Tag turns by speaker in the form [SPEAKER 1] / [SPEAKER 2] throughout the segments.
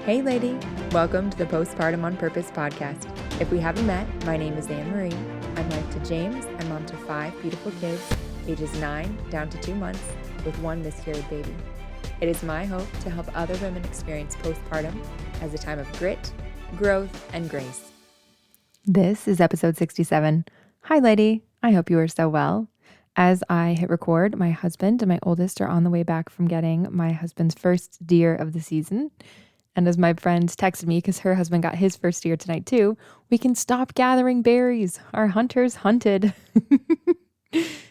[SPEAKER 1] Hey lady, welcome to the Postpartum on Purpose podcast. If we haven't met, my name is Anne Marie. I'm wife to James and mom to 5 beautiful kids, ages 9 down to 2 months, with 1 miscarried baby. It is my hope to help other women experience postpartum as a time of grit, growth, and grace. This is episode 67. Hi lady, I hope you are so well. As I hit record, my husband and my oldest are on the way back from getting my husband's first deer of the season. And as my friend texted me, because her husband got his first deer tonight too, we can stop gathering berries. Our hunters hunted.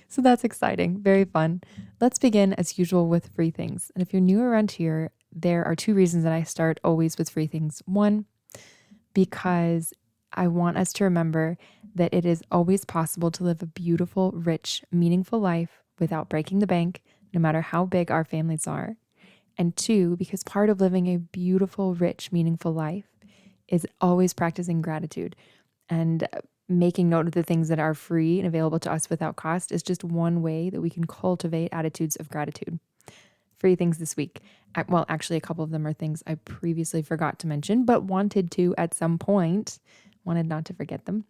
[SPEAKER 1] So that's exciting. Very fun. Let's begin as usual with free things. And if you're new around here, there are 2 reasons that I start always with free things. 1, because I want us to remember that it is always possible to live a beautiful, rich, meaningful life without breaking the bank, no matter how big our families are. And 2, because part of living a beautiful, rich, meaningful life is always practicing gratitude, and making note of the things that are free and available to us without cost is just one way that we can cultivate attitudes of gratitude. Free things this week. Well, actually, a couple of them are things I previously forgot to mention, but wanted to at some point, wanted not to forget them.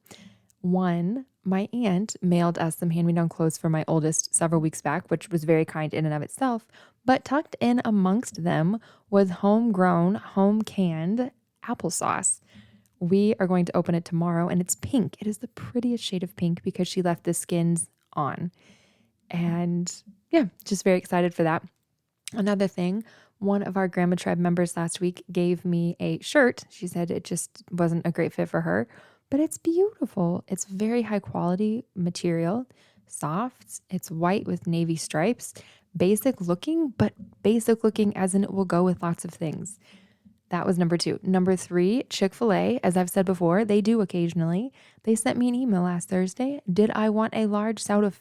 [SPEAKER 1] 1, my aunt mailed us some hand-me-down clothes for my oldest several weeks back, which was very kind in and of itself, but tucked in amongst them was homegrown, home-canned applesauce. We are going to open it tomorrow, and it's pink. It is the prettiest shade of pink because she left the skins on. And yeah, just very excited for that. Another thing, one of our Grandma Tribe members last week gave me a shirt. She said it just wasn't a great fit for her, but it's beautiful. It's very high quality material, soft. It's white with navy stripes, basic looking, but basic looking as in it will go with lots of things. That was number 2. Number 3, Chick-fil-A, as I've said before, they do occasionally. They sent me an email last Thursday. Did I want a large soda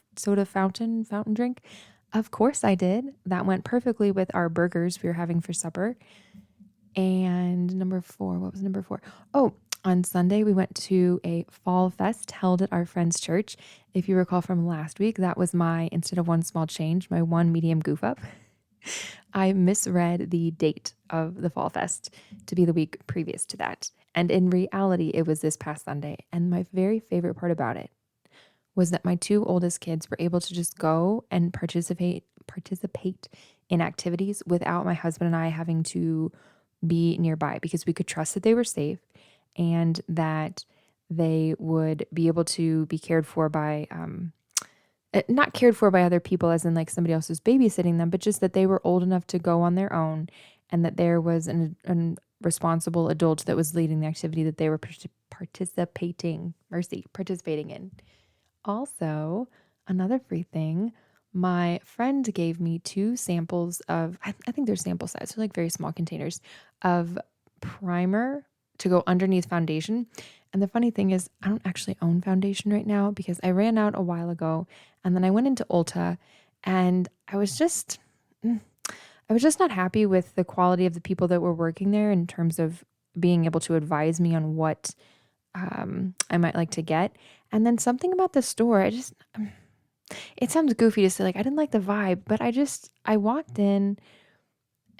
[SPEAKER 1] fountain drink? Of course I did. That went perfectly with our burgers we were having for supper. And number 4, what was number 4? Oh, on Sunday, we went to a fall fest held at our friend's church. If you recall from last week, that was instead of 1 small change, my 1 medium goof up. I misread the date of the fall fest to be the week previous to that. And in reality, it was this past Sunday. And my very favorite part about it was that my 2 oldest kids were able to just go and participate in activities without my husband and I having to be nearby, because we could trust that they were safe and that they would be able to be cared for by, not cared for by other people as in like somebody else was babysitting them, but just that they were old enough to go on their own, and that there was an responsible adult that was leading the activity that they were participating in. Also, another free thing, my friend gave me 2 samples of, I think they're sample size, they're like very small containers of primer to go underneath foundation. And the funny thing is, I don't actually own foundation right now because I ran out a while ago, and then I went into Ulta, and I was just not happy with the quality of the people that were working there in terms of being able to advise me on what I might like to get. And then something about the store, it sounds goofy to say, like, I didn't like the vibe, but I walked in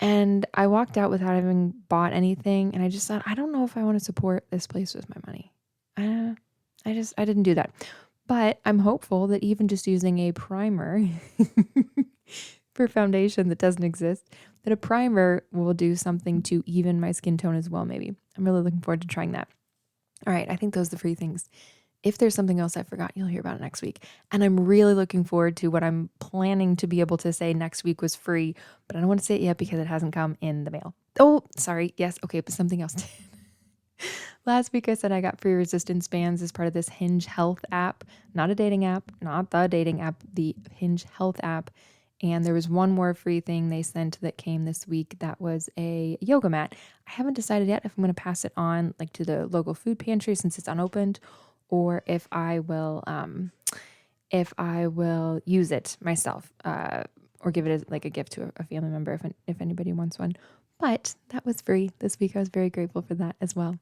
[SPEAKER 1] and I walked out without having bought anything. And I just thought, I don't know if I want to support this place with my money. I didn't do that. But I'm hopeful that even just using a primer for foundation that doesn't exist, that a primer will do something to even my skin tone as well, maybe. I'm really looking forward to trying that. All right, I think those are the free things. If there's something else I forgot, you'll hear about it next week. And I'm really looking forward to what I'm planning to be able to say next week was free, but I don't want to say it yet because it hasn't come in the mail. Oh, sorry. Yes. Okay. But something else did. Last week I said I got free resistance bands as part of this Hinge Health app, not a dating app, not the dating app, the Hinge Health app. And there was one more free thing they sent that came this week. That was a yoga mat. I haven't decided yet if I'm going to pass it on like to the local food pantry since it's unopened, or if I will use it myself, or give it as like a gift to a family member if anybody wants one. But that was free this week. I was very grateful for that as well.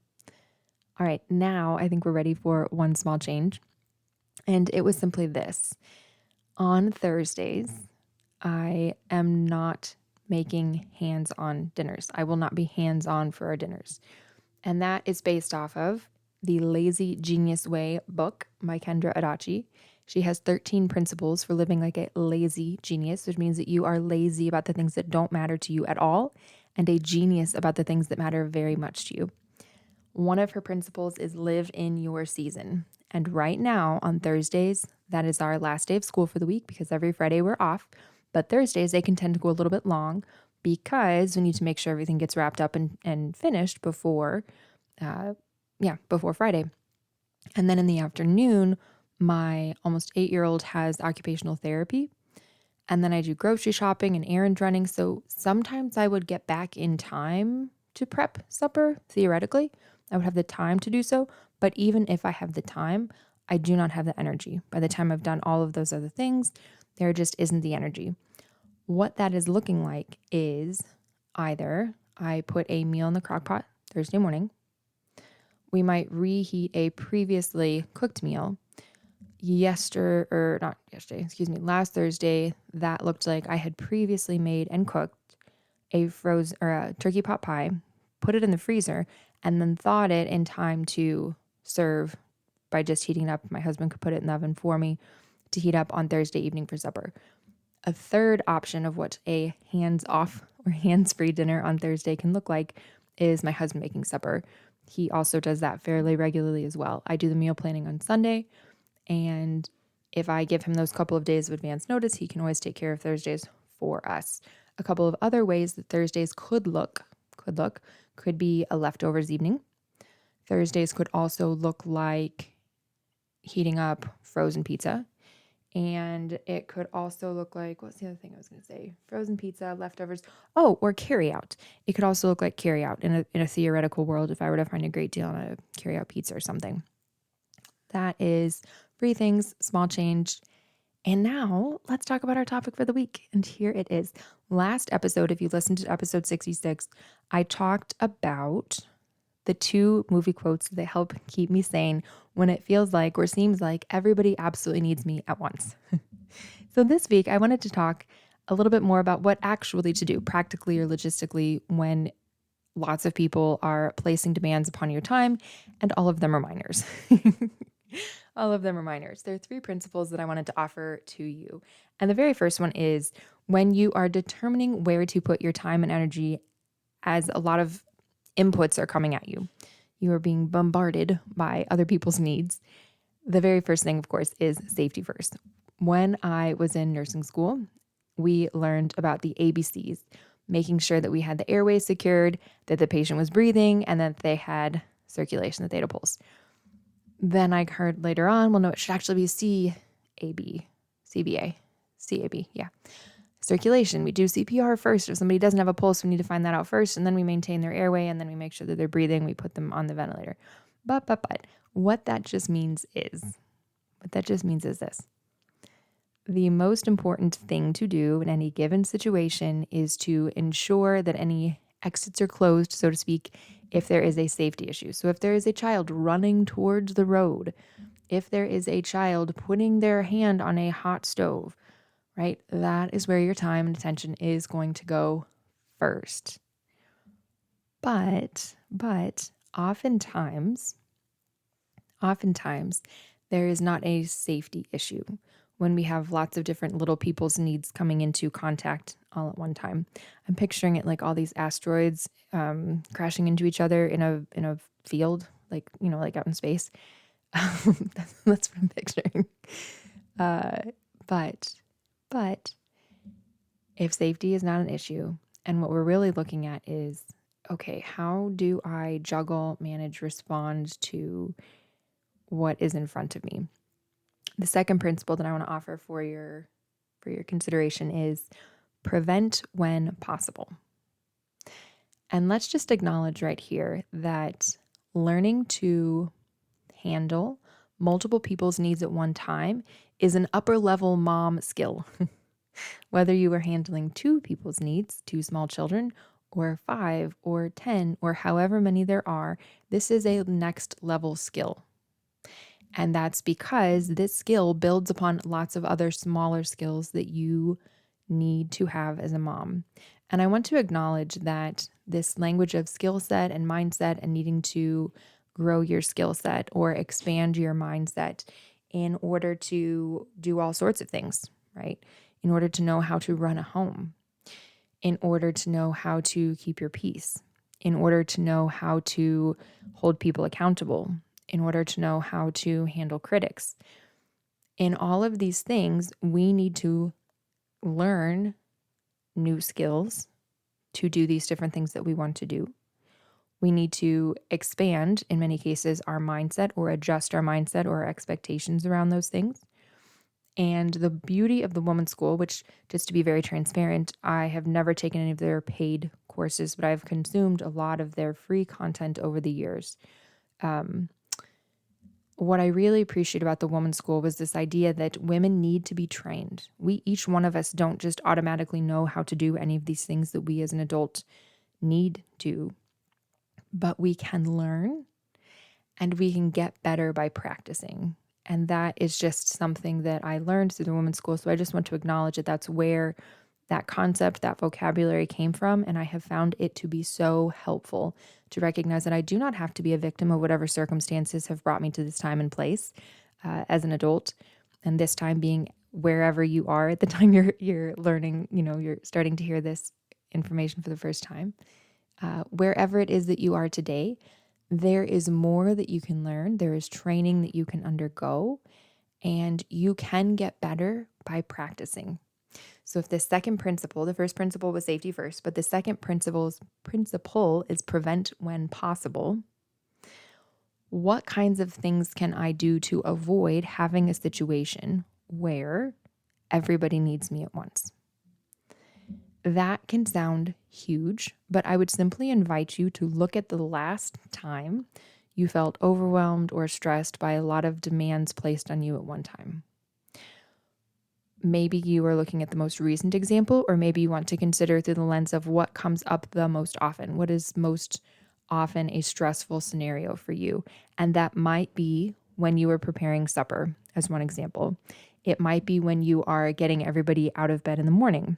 [SPEAKER 1] All right, now I think we're ready for one small change. And it was simply this. On Thursdays, I am not making hands-on dinners. I will not be hands-on for our dinners. And that is based off of the Lazy Genius Way book by Kendra Adachi. She has 13 principles for living like a lazy genius, which means that you are lazy about the things that don't matter to you at all, and a genius about the things that matter very much to you. One of her principles is live in your season. And right now on Thursdays, that is our last day of school for the week because every Friday we're off. But Thursdays, they can tend to go a little bit long because we need to make sure everything gets wrapped up and finished before Friday. And then in the afternoon, my almost 8-year-old has occupational therapy. And then I do grocery shopping and errand running. So sometimes I would get back in time to prep supper, theoretically. I would have the time to do so. But even if I have the time, I do not have the energy. By the time I've done all of those other things, there just isn't the energy. What that is looking like is either I put a meal in the crock pot Thursday morning. We might reheat a previously cooked meal. Last Thursday, that looked like I had previously made and cooked a frozen or a turkey pot pie, put it in the freezer, and then thawed it in time to serve by just heating it up. My husband could put it in the oven for me to heat up on Thursday evening for supper. A third option of what a hands-off or hands-free dinner on Thursday can look like is my husband making supper. He also does that fairly regularly as well. I do the meal planning on Sunday, and if I give him those couple of days of advance notice, he can always take care of Thursdays for us. A couple of other ways that Thursdays could be a leftovers evening. Thursdays could also look like heating up frozen pizza. And it could also look like, what's the other thing I was going to say? Frozen pizza, leftovers. Oh, or carry out. It could also look like carry out in a theoretical world if I were to find a great deal on a carry out pizza or something. That is 3 things, small change. And now let's talk about our topic for the week. And here it is. Last episode, if you listened to episode 66, I talked about the 2 movie quotes that help keep me sane when it feels like or seems like everybody absolutely needs me at once. So this week, I wanted to talk a little bit more about what actually to do, practically or logistically, when lots of people are placing demands upon your time, and all of them are minors. All of them are minors. There are 3 principles that I wanted to offer to you. And the very first one is when you are determining where to put your time and energy as a lot of inputs are coming at you. You are being bombarded by other people's needs. The very first thing, of course, is safety first. When I was in nursing school, we learned about the ABCs, making sure that we had the airways secured, that the patient was breathing, and that they had circulation, that they had a pulse. Then I heard later on, well, no, it should actually be CAB, yeah. Circulation. We do CPR first. If somebody doesn't have a pulse, we need to find that out first, and then we maintain their airway, and then we make sure that they're breathing. We put them on the ventilator. But what that just means is this. The most important thing to do in any given situation is to ensure that any exits are closed, so to speak, if there is a safety issue. So if there is a child running towards the road, if there is a child putting their hand on a hot stove, right? That is where your time and attention is going to go first. But oftentimes there is not a safety issue when we have lots of different little people's needs coming into contact all at one time. I'm picturing it like all these asteroids crashing into each other in a field, like out in space. That's what I'm picturing. But if safety is not an issue, and what we're really looking at is, okay, how do I juggle, manage, respond to what is in front of me? The second principle that I want to offer for your consideration is prevent when possible. And let's just acknowledge right here that learning to handle multiple people's needs at one time is an upper level mom skill. Whether you are handling 2 people's needs, 2 small children, or 5 or 10 or however many there are, this is a next level skill. And that's because this skill builds upon lots of other smaller skills that you need to have as a mom. And I want to acknowledge that this language of skill set and mindset and needing to grow your skill set or expand your mindset in order to do all sorts of things, right? In order to know how to run a home, in order to know how to keep your peace, in order to know how to hold people accountable, in order to know how to handle critics. In all of these things, we need to learn new skills to do these different things that we want to do. We need to expand, in many cases, our mindset or adjust our mindset or our expectations around those things. And the beauty of the Woman's School, which, just to be very transparent, I have never taken any of their paid courses, but I've consumed a lot of their free content over the years. What I really appreciate about the Woman's School was this idea that women need to be trained. Each one of us don't just automatically know how to do any of these things that we as an adult need to, but we can learn and we can get better by practicing. And that is just something that I learned through the Women's School. So I just want to acknowledge that that's where that concept, that vocabulary came from. And I have found it to be so helpful to recognize that I do not have to be a victim of whatever circumstances have brought me to this time and place as an adult. And this time being wherever you are at the time you're learning, you're starting to hear this information for the first time. Wherever it is that you are today, there is more that you can learn. There is training that you can undergo, and you can get better by practicing. So if the second principle, the first principle was safety first, but the second principle is prevent when possible. What kinds of things can I do to avoid having a situation where everybody needs me at once? That can sound huge, but I would simply invite you to look at the last time you felt overwhelmed or stressed by a lot of demands placed on you at one time. Maybe you are looking at the most recent example, or maybe you want to consider through the lens of what comes up the most often. What is most often a stressful scenario for you? And that might be when you are preparing supper, as one example. It might be when you are getting everybody out of bed in the morning.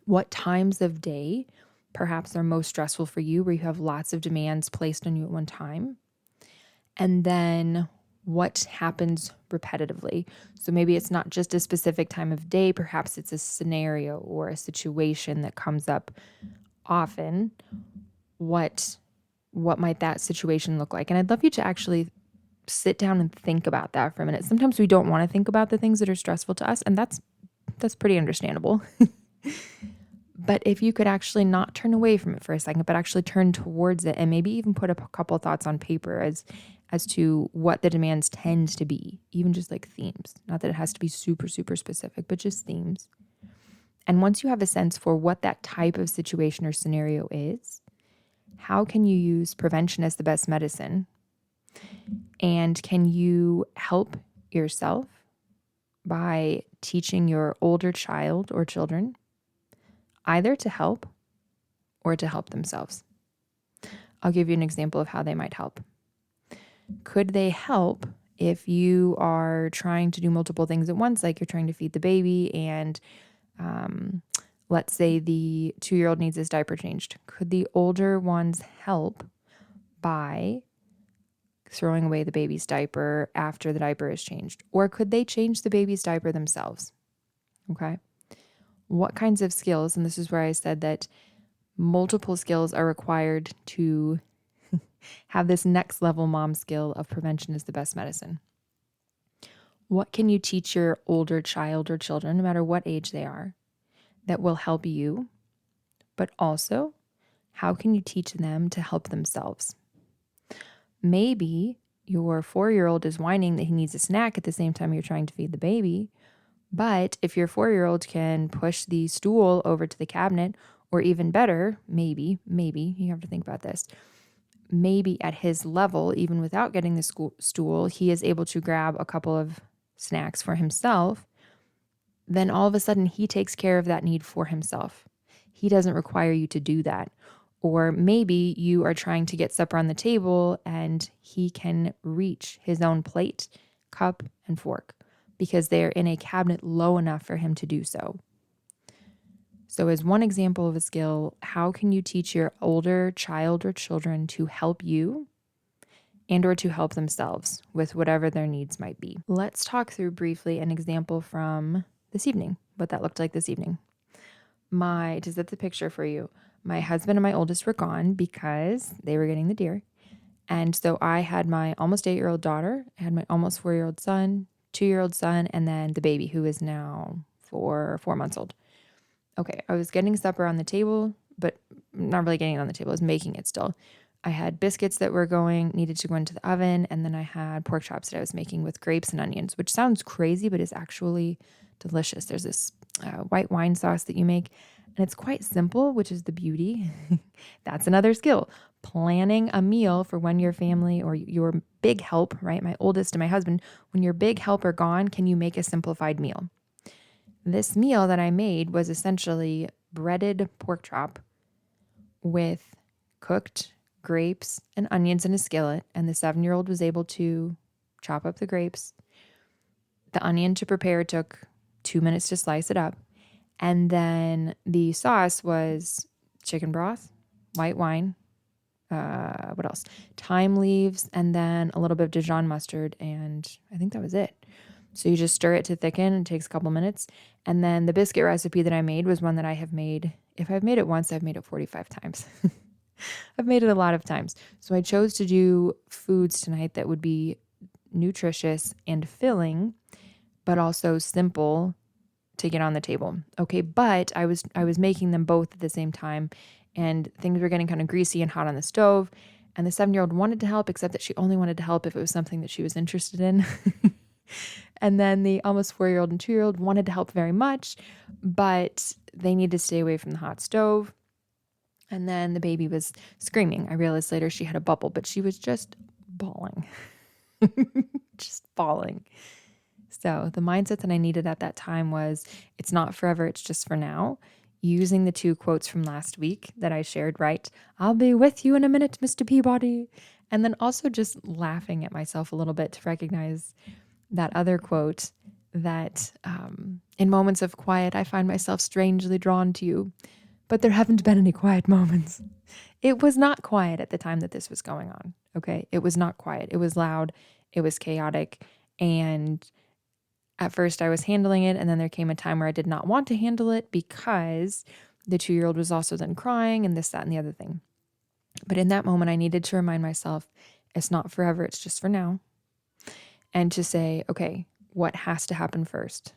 [SPEAKER 1] What times of day perhaps are most stressful for you, where you have lots of demands placed on you at one time? And then what happens repetitively? So maybe it's not just a specific time of day, perhaps it's a scenario or a situation that comes up often. What might that situation look like? And I'd love you to actually sit down and think about that for a minute. Sometimes we don't want to think about the things that are stressful to us, and that's pretty understandable. But if you could actually not turn away from it for a second, but actually turn towards it and maybe even put a couple thoughts on paper as to what the demands tend to be, even just like themes. Not that it has to be super, super specific, but just themes. And once you have a sense for what that type of situation or scenario is, how can you use prevention as the best medicine? And can you help yourself by teaching your older child or children either to help or to help themselves? I'll give you an example of how they might help. Could they help if you are trying to do multiple things at once, like you're trying to feed the baby and let's say the 2-year-old needs his diaper changed? Could the older ones help by throwing away the baby's diaper after the diaper is changed? Or could they change the baby's diaper themselves? Okay. What kinds of skills, and this is where I said that multiple skills are required to have this next level mom skill of prevention is the best medicine. What can you teach your older child or children, no matter what age they are, that will help you? But also, how can you teach them to help themselves? Maybe your 4-year-old is whining that he needs a snack at the same time you're trying to feed the baby. But if your 4-year-old can push the stool over to the cabinet, or even better, maybe, you have to think about this, maybe at his level, even without getting the stool, he is able to grab a couple of snacks for himself, then all of a sudden he takes care of that need for himself. He doesn't require you to do that. Or maybe you are trying to get supper on the table and he can reach his own plate, cup, and fork, because they're in a cabinet low enough for him to do so. So as one example of a skill, how can you teach your older child or children to help you and or to help themselves with whatever their needs might be? Let's talk through briefly an example from this evening, what that looked like this evening. To set the picture for you, my husband and my oldest were gone because they were getting the deer. And so I had my almost 8-year-old daughter, I had my almost 4-year-old son, 2-year-old son, and then the baby who is now 4 months old. Okay, I was getting supper on the table, but not really getting it on the table. I was making it still. I had biscuits that needed to go into the oven, and then I had pork chops that I was making with grapes and onions, which sounds crazy, but is actually delicious. There's this white wine sauce that you make, and it's quite simple, which is the beauty. That's another skill. Planning a meal for when your family or your big help, right? My oldest and my husband, when your big help are gone, can you make a simplified meal? This meal that I made was essentially breaded pork chop with cooked grapes and onions in a skillet. And the 7-year-old was able to chop up the grapes. The onion to prepare took 2 minutes to slice it up. And then the sauce was chicken broth, white wine, what else? Thyme leaves, and then a little bit of Dijon mustard. And I think that was it. So you just stir it to thicken. It takes a couple minutes. And then the biscuit recipe that I made was one that I have made. If I've made it once, I've made it 45 times. I've made it a lot of times. So I chose to do foods tonight that would be nutritious and filling, but also simple to get on the table. Okay, but I was making them both at the same time, and things were getting kind of greasy and hot on the stove. And the 7-year-old wanted to help, except that she only wanted to help if it was something that she was interested in. And then the almost 4-year-old and 2-year-old wanted to help very much, but they needed to stay away from the hot stove. And then the baby was screaming. I realized later she had a bubble, but she was just bawling, just bawling. So the mindset that I needed at that time was, it's not forever, it's just for now. Using the 2 quotes from last week that I shared, right? I'll be with you in a minute, Mr. Peabody. And then also just laughing at myself a little bit to recognize that other quote that in moments of quiet, I find myself strangely drawn to you, but there haven't been any quiet moments. It was not quiet at the time that this was going on. Okay. It was not quiet. It was loud. It was chaotic. And at first I was handling it. And then there came a time where I did not want to handle it because the 2-year-old was also then crying and this, that, and the other thing. But in that moment, I needed to remind myself, it's not forever. It's just for now. And to say, okay, what has to happen first?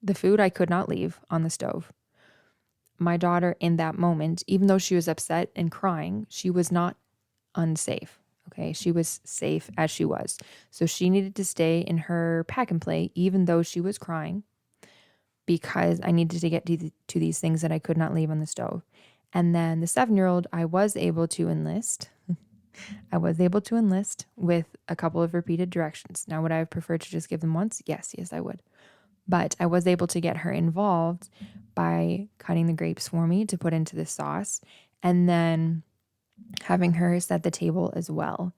[SPEAKER 1] The food I could not leave on the stove. My daughter in that moment, even though she was upset and crying, she was not unsafe. Okay, she was safe as she was. So she needed to stay in her pack and play, even though she was crying, because I needed to get to these things that I could not leave on the stove. And then the 7-year-old, I was able to enlist with a couple of repeated directions. Now, would I have preferred to just give them once? Yes, I would. But I was able to get her involved by cutting the grapes for me to put into the sauce and then having her set the table as well.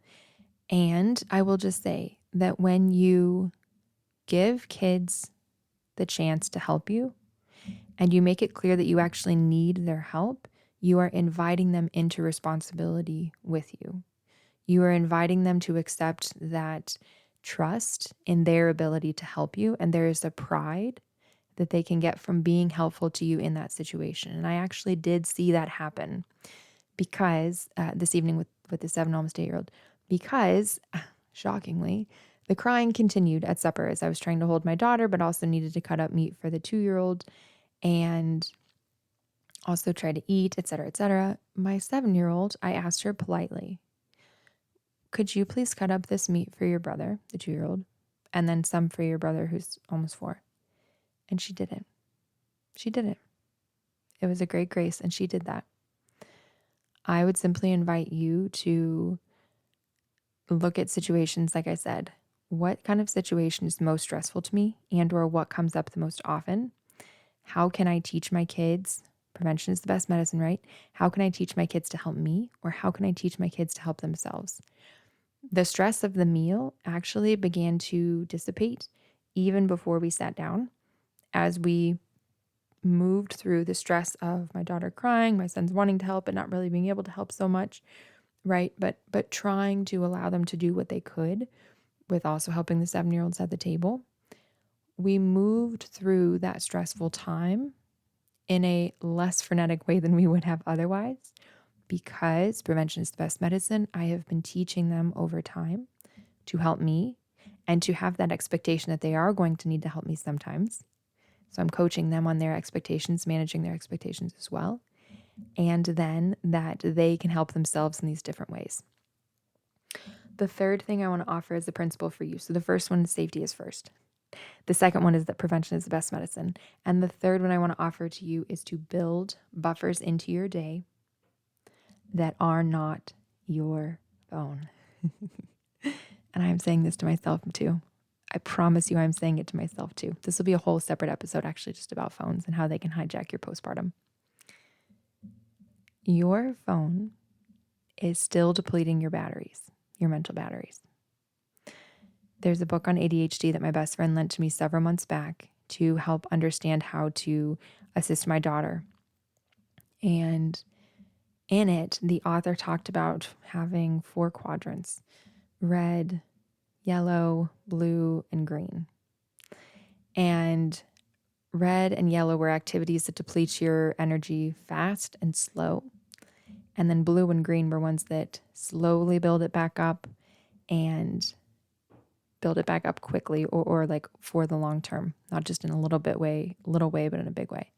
[SPEAKER 1] And I will just say that when you give kids the chance to help you and you make it clear that you actually need their help, you are inviting them into responsibility with you. You are inviting them to accept that trust in their ability to help you. And there is a pride that they can get from being helpful to you in that situation. And I actually did see that happen because this evening with the 7, almost 8-year-old, because shockingly, the crying continued at supper as I was trying to hold my daughter, but also needed to cut up meat for the 2-year-old and also try to eat, etc., etc. My 7-year-old, I asked her politely, could you please cut up this meat for your brother, the 2-year-old, and then some for your brother who's almost 4? And she didn't. She didn't. It was a great grace, and she did that. I would simply invite you to look at situations, like I said, what kind of situation is most stressful to me and or what comes up the most often? How can I teach my kids? Prevention is the best medicine, right? How can I teach my kids to help me? Or how can I teach my kids to help themselves? The stress of the meal actually began to dissipate even before we sat down, as we moved through the stress of my daughter crying, my son's wanting to help but not really being able to help so much, right? But trying to allow them to do what they could with also helping the 7-year-olds at the table. We moved through that stressful time in a less frenetic way than we would have otherwise, because prevention is the best medicine. I have been teaching them over time to help me and to have that expectation that they are going to need to help me sometimes. So I'm coaching them on their expectations, managing their expectations as well. And then that they can help themselves in these different ways. The third thing I want to offer is the principle for you. So the first one is safety is first. The second one is that prevention is the best medicine. And the third one I want to offer to you is to build buffers into your day that are not your phone. And I'm saying this to myself too. I promise you I'm saying it to myself too. This will be a whole separate episode actually just about phones and how they can hijack your postpartum. Your phone is still depleting your batteries, your mental batteries. There's a book on ADHD that my best friend lent to me several months back to help understand how to assist my daughter. And in it, the author talked about having 4 quadrants: red, yellow, blue, and green. And red and yellow were activities that deplete your energy fast and slow. And then blue and green were ones that slowly build it back up and build it back up quickly, or like for the long term, not just in a little way, but in a big way.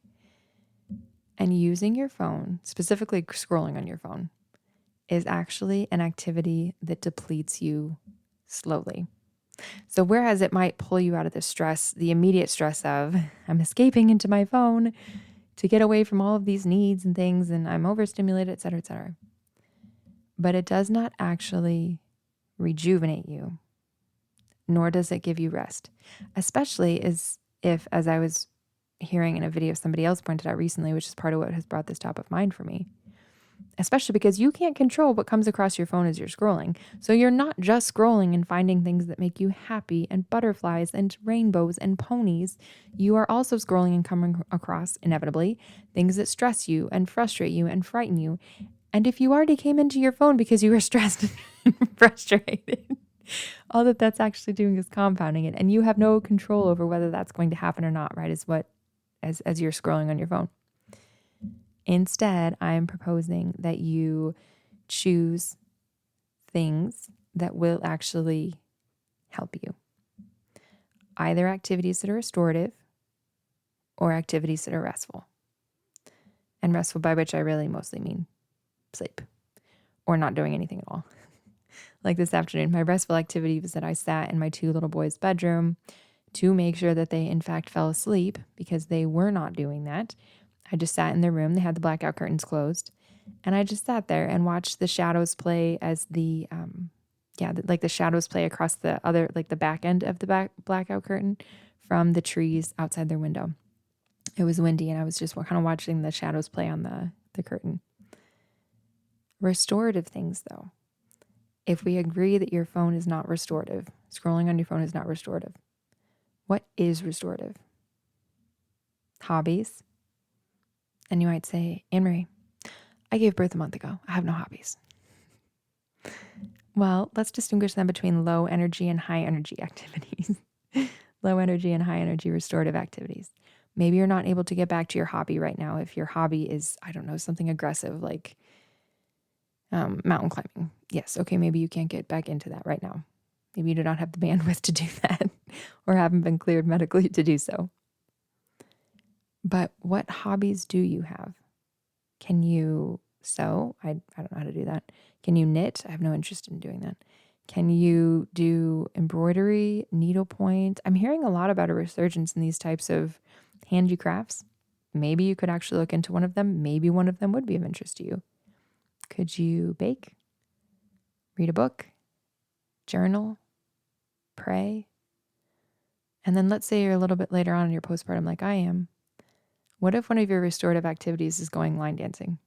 [SPEAKER 1] And using your phone, specifically scrolling on your phone, is actually an activity that depletes you slowly. So whereas it might pull you out of the stress, the immediate stress of I'm escaping into my phone to get away from all of these needs and things, and I'm overstimulated, et cetera, but it does not actually rejuvenate you, nor does it give you rest, especially as I was hearing in a video somebody else pointed out recently, which is part of what has brought this top of mind for me, especially because you can't control what comes across your phone as you're scrolling. So you're not just scrolling and finding things that make you happy and butterflies and rainbows and ponies. You are also scrolling and coming across, inevitably, things that stress you and frustrate you and frighten you. And if you already came into your phone because you were stressed and frustrated, all that's actually doing is compounding it. And you have no control over whether that's going to happen or not, right? As you're scrolling on your phone. Instead, I am proposing that you choose things that will actually help you. Either activities that are restorative or activities that are restful. And restful, by which I really mostly mean sleep or not doing anything at all. Like this afternoon, my restful activity was that I sat in my 2 little boys' bedroom to make sure that they in fact fell asleep, because they were not doing that. I just sat in their room. They had the blackout curtains closed. And I just sat there and watched the shadows play as the shadows play across the other, like the back end of the blackout curtain from the trees outside their window. It was windy and I was just kind of watching the shadows play on the curtain. Restorative things, though. If we agree that your phone is not restorative, scrolling on your phone is not restorative, what is restorative? Hobbies. And you might say, Anne-Marie, I gave birth a month ago. I have no hobbies. Well, let's distinguish them between low energy and high energy activities. Low energy and high energy restorative activities. Maybe you're not able to get back to your hobby right now. If your hobby is, I don't know, something aggressive like mountain climbing. Yes, okay, maybe you can't get back into that right now. Maybe you do not have the bandwidth to do that or haven't been cleared medically to do so. But what hobbies do you have? Can you sew? I don't know how to do that. Can you knit? I have no interest in doing that. Can you do embroidery, needlepoint? I'm hearing a lot about a resurgence in these types of handicrafts. Maybe you could actually look into one of them. Maybe one of them would be of interest to you. Could you bake? Read a book? Journal? Pray? And then let's say you're a little bit later on in your postpartum like I am. What if one of your restorative activities is going line dancing?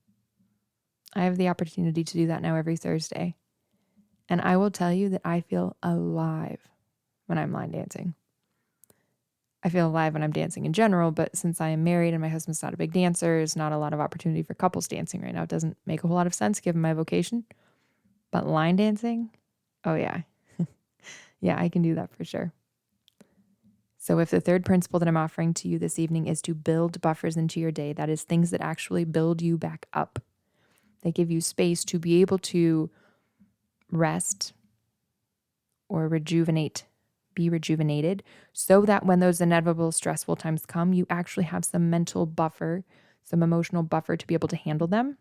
[SPEAKER 1] I have the opportunity to do that now every Thursday. And I will tell you that I feel alive when I'm line dancing. I feel alive when I'm dancing in general, but since I am married and my husband's not a big dancer, there's not a lot of opportunity for couples dancing right now. It doesn't make a whole lot of sense given my vocation. But line dancing, oh yeah. Yeah, I can do that for sure. So if the third principle that I'm offering to you this evening is to build buffers into your day, that is things that actually build you back up. They give you space to be able to rest or be rejuvenated, so that when those inevitable stressful times come, you actually have some mental buffer, some emotional buffer to be able to handle them.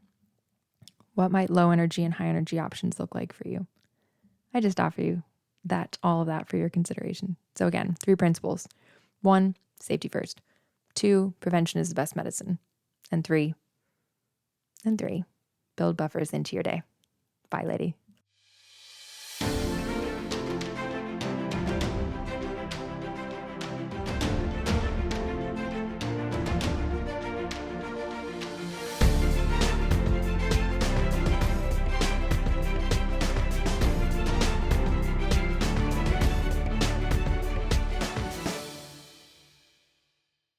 [SPEAKER 1] What might low energy and high energy options look like for you? I just offer you all of that for your consideration. So again, 3 principles. 1, safety first. 2, prevention is the best medicine. And 3, build buffers into your day. Bye, lady.